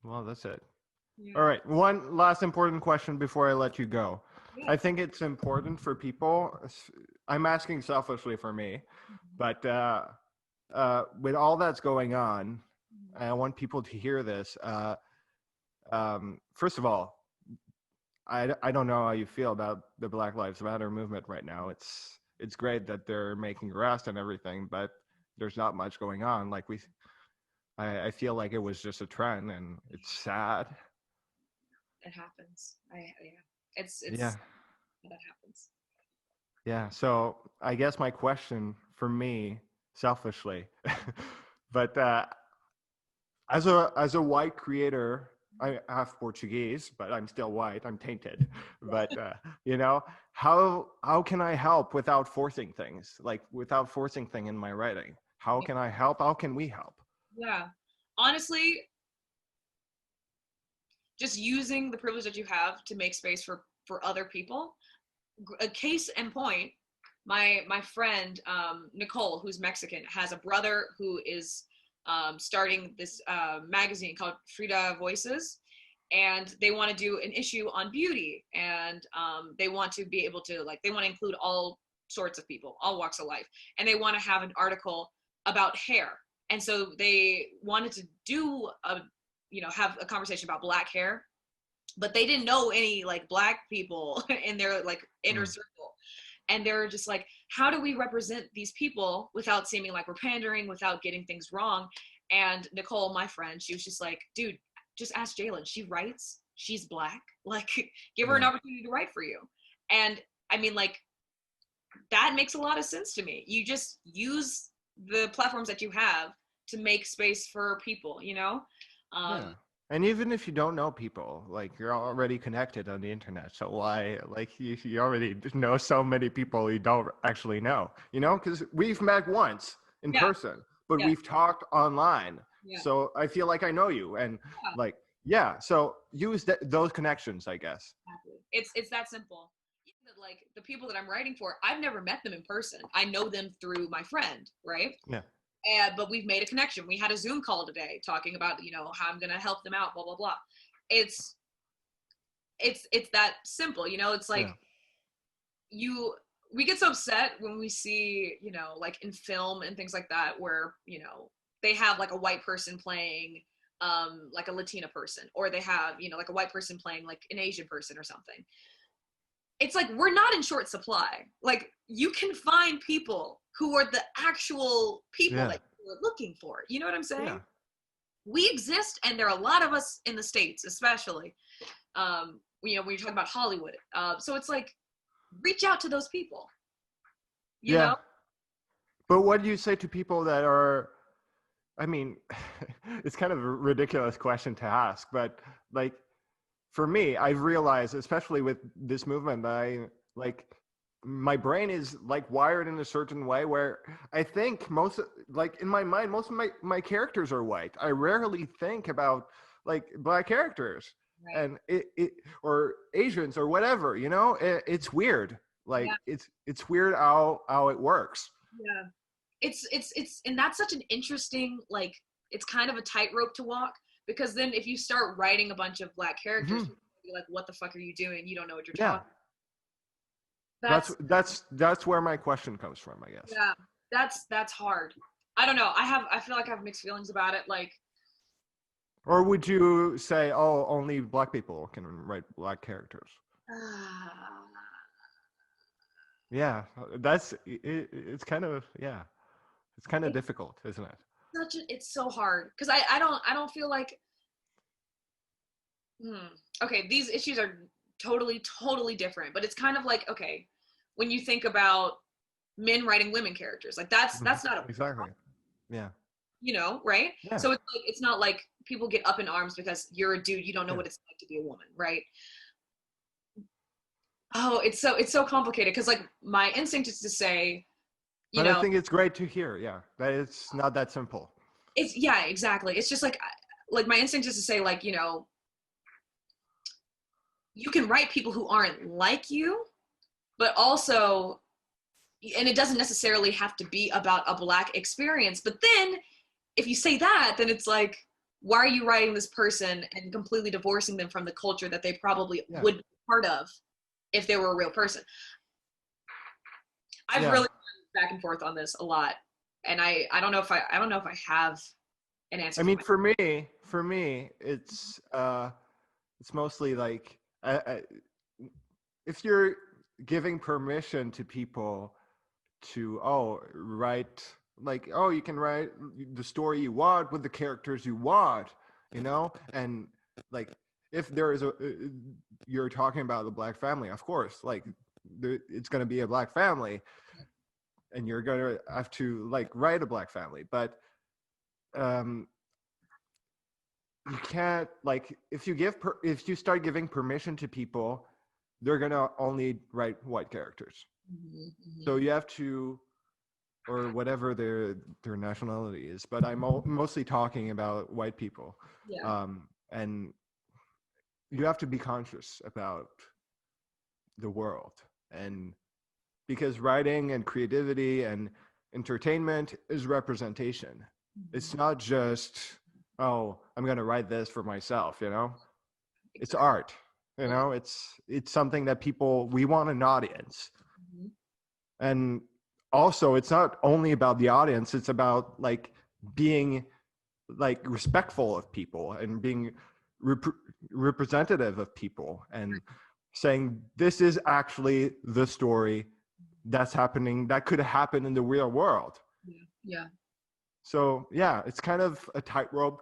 Well, that's it. All Yeah. right. One last important question before I let you go. Yeah. I think it's important for people. I'm asking selfishly for me, Mhm. but with all that's going on, Mhm. I want people to hear this. First of all, I don't know how you feel about the Black Lives Matter movement right now. It's great that they're making arrests and everything, but there's not much going on. Like I feel like it was just a trend, and it's sad. It happens. Yeah. Yeah, It's that happens. yeah. So I guess my question for me, selfishly, but as a white creator, I have Portuguese, but I'm still white. I'm tainted. But you know, how can I help without forcing things? Like without forcing thing in my writing. How Yeah. can I help? How can we help? Yeah. Honestly, just using the privilege that you have to make space for other people. A case in point, my friend Nicole, who's Mexican, has a brother who is starting this magazine called Frida Voices, and they want to do an issue on beauty, and they want to be able to, like, they want to include all sorts of people, all walks of life, and they want to have an article about hair. And so they wanted to do a, have a conversation about black hair, but they didn't know any like black people in their like inner Mm, circle. And they're just like, how do we represent these people without seeming like we're pandering, without getting things wrong? And Nicole, my friend, she was just like, dude, just ask Jaylen. She writes, she's black. Like, give her an yeah. opportunity to write for you. And I mean, like, that makes a lot of sense to me. You just use the platforms that you have to make space for people, you know? Yeah. Um, And even if you don't know people, like you're already connected on the internet. So why, like you already know so many people you don't actually know, because we've met once in yeah, person, but yeah, we've talked online. yeah, So I feel like I know you. And yeah. like, yeah. So use those connections, I guess. Exactly. It's that simple. Like the people that I'm writing for, I've never met them in person. I know them through my friend, right? Yeah. And but we've made a connection. We had a Zoom call today talking about, how I'm gonna help them out, blah blah blah. It's it's that simple, It's like Yeah. you we get so upset when we see, like in film and things like that, where, they have like a white person playing like a Latina person, or they have, like a white person playing like an Asian person or something. It's like we're not in short supply. Like you can find people who are the actual people Yeah. that you're looking for. You know what I'm saying? Yeah. We exist, and there are a lot of us in the States, especially. When you're talking about Hollywood. So it's like reach out to those people. You Yeah. know? But what do you say to people that are, I mean, it's kind of a ridiculous question to ask, but like for me, I've realized, especially with this movement, that like my brain is like wired in a certain way where I think like in my mind, most of my characters are white. I rarely think about like black characters Right. and it or Asians or whatever, it's weird. Like Yeah. it's weird how it works. Yeah. It's and that's such an interesting, like, it's kind of a tightrope to walk, because then if you start writing a bunch of black characters, Hmm. people will be like, what the fuck are you doing? You don't know what you're Yeah. talking. That's That's that's that's where my question comes from, I guess. Yeah, that's hard. I don't know. I feel like I have mixed feelings about it. Like, Or would you say, oh, only black people can write black characters? uh, Yeah, it's kind of, yeah, it's kind of it's difficult, isn't it? it's so hard because I don't feel like, hmm, okay, these issues are totally different, but it's kind of like, okay, when you think about men writing women characters, like Mhm. that's not a, Exactly. Yeah. right? Yeah. So it's not like people get up in arms because you're a dude, you don't know Yeah. what it's like to be a woman, right? Oh, it's so complicated because like my instinct is to say, you But I know, think it's great to hear. Yeah, that it's not that simple. it's, yeah, exactly. It's just like my instinct is to say, like, you can write people who aren't like you, but also, and it doesn't necessarily have to be about a black experience. But then if you say that, then it's like, why are you writing this person and completely divorcing them from the culture that they probably would be part of if they were a real person? I've really gone back and forth on this a lot, and I don't know if I have an answer. I mean, for me, it's mostly like if you're giving permission to people to write, like, you can write the story you want with the characters you want, and like if there is you're talking about the Black family, of course, like it's going to be a Black family, and you're going to have to like write a Black family, but you can't, like, if you start giving permission to people, they're gonna only write white characters. So you have to, or whatever their nationality is, but I'm mostly talking about white people. And you have to be conscious about the world, and because writing and creativity and entertainment is representation. It's not just, I'm going to write this for myself, It's art, it's something that we want an audience. And also, it's not only about the audience, it's about like being like respectful of people and being representative of people and saying this is actually the story that's happening, that could happen in the real world. So yeah, it's kind of a tightrope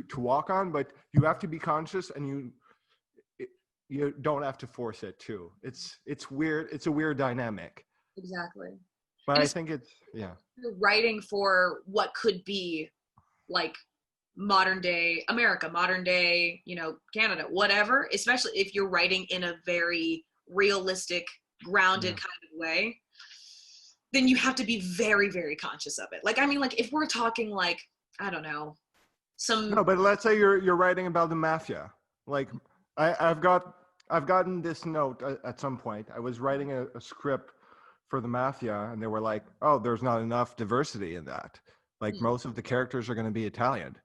to walk on, but you have to be conscious, and you don't have to force it too. It's weird. It's a weird dynamic. Exactly. But I think it's writing for what could be like modern day America, modern day, Canada, whatever, especially if you're writing in a very realistic, grounded kind of way, then you have to be very, very conscious of it. Like, I mean, like if we're talking like, I don't know, No, but let's say you're writing about the mafia. Like I've gotten this note at some point. I was writing a script for the mafia, and they were like, "Oh, there's not enough diversity in that. Like most of the characters are going to be Italian."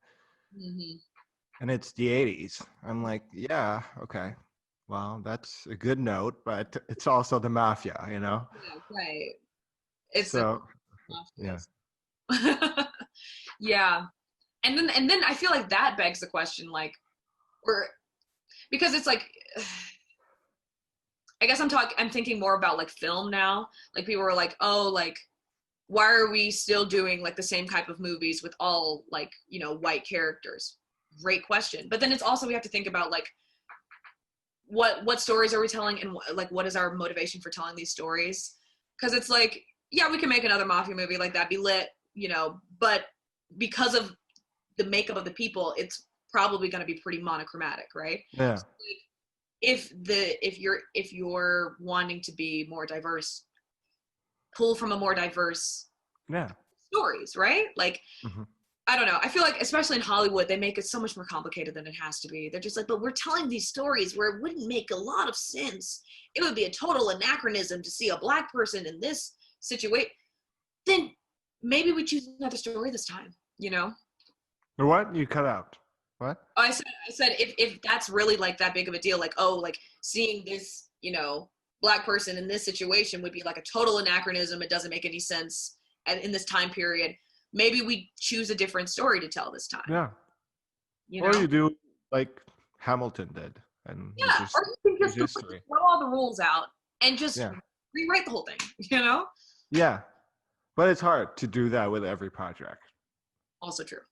And it's the 80s. I'm like, yeah, okay. Well, that's a good note, but it's also the mafia, Yeah, right. It's so, yeah. Yeah. And then I feel like that begs the question, like, because it's like, I guess I'm thinking more about like film now. Like people are like, oh, like, why are we still doing like the same type of movies with all like, white characters? Great question. But then it's also, we have to think about like, what stories are we telling, and like, what is our motivation for telling these stories? Because it's like, yeah, we can make another mafia movie, like that'd be lit, but because of the makeup of the people, it's probably going to be pretty monochromatic, right? Yeah. So, like, if you're wanting to be more diverse, pull from a more diverse stories, right? Like, I don't know. I feel like, especially in Hollywood, they make it so much more complicated than it has to be. They're just like, but we're telling these stories where it wouldn't make a lot of sense. It would be a total anachronism to see a Black person in this situation. Then maybe we choose another story this time, What? You cut out. What? I said if that's really like that big of a deal, like, oh, like seeing this, Black person in this situation would be like a total anachronism. It doesn't make any sense in this time period. Maybe we choose a different story to tell this time. Yeah. Or you do like Hamilton did, and or you can just throw all the rules out and just rewrite the whole thing. Yeah, but it's hard to do that with every project. Also true.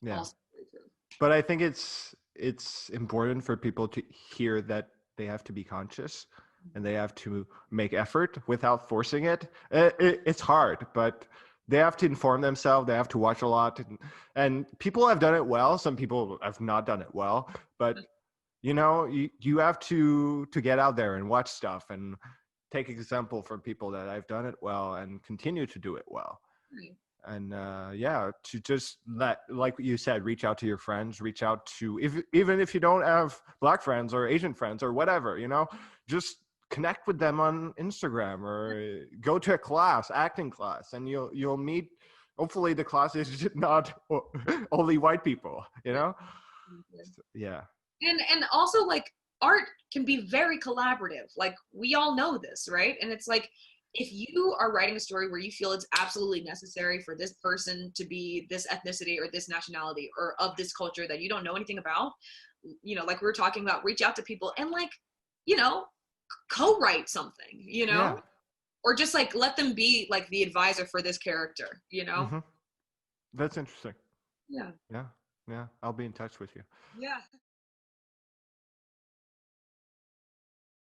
Yeah. Also true. But I think it's important for people to hear that they have to be conscious and they have to make effort without forcing it. It's hard, but they have to inform themselves. They have to watch a lot, and people have done it well. Some people have not done it well, but you have to get out there and watch stuff and take example from people that have done it well and continue to do it well. Right. And to just like you said, reach out to your friends, reach out to, even if you don't have Black friends or Asian friends or whatever, just connect with them on Instagram or go to a class, acting class, and you'll meet hopefully the class is not only white people, you know? Yeah. And also like art can be very collaborative. Like we all know this, right? And it's like if you are writing a story where you feel it's absolutely necessary for this person to be this ethnicity or this nationality or of this culture that you don't know anything about, you know, like we were talking about, reach out to people and like, you know, co-write something, you Yeah. know, or just like let them be like the advisor for this character, you know? That's interesting. Yeah. Yeah. Yeah. I'll be in touch with you. Yeah.